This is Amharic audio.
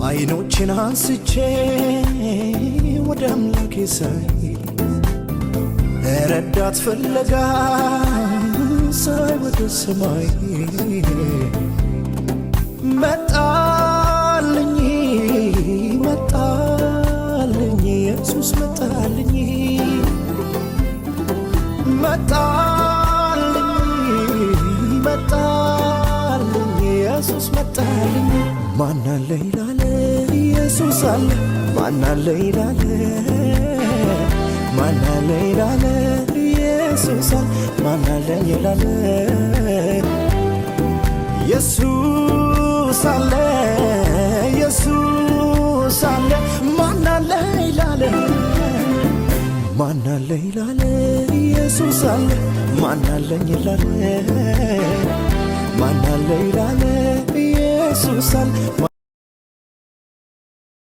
አይኖችን አንስቼ ወደ አምላኬ ሳይ ረዳት ፍለጋ ሳይ ወደ ሰማይ መጣልኝ መጣልኝ ኢየሱስ መጣልኝ መጣልኝ መጣልኝ ኢየሱስ መጣልኝ ማን አለ ይላል ኢየሱስ አለ ማን አለ ይላል ማን አለ ይላል ኢየሱስ አለ ማን አለ ይላል ኢየሱስ አለ ኢየሱስ አለ ማን አለ ይላል ማን አለ ይላል ኢየሱስ አለ ማን አለ ይላል ማን አለ ይላል ኢየሱስ አለ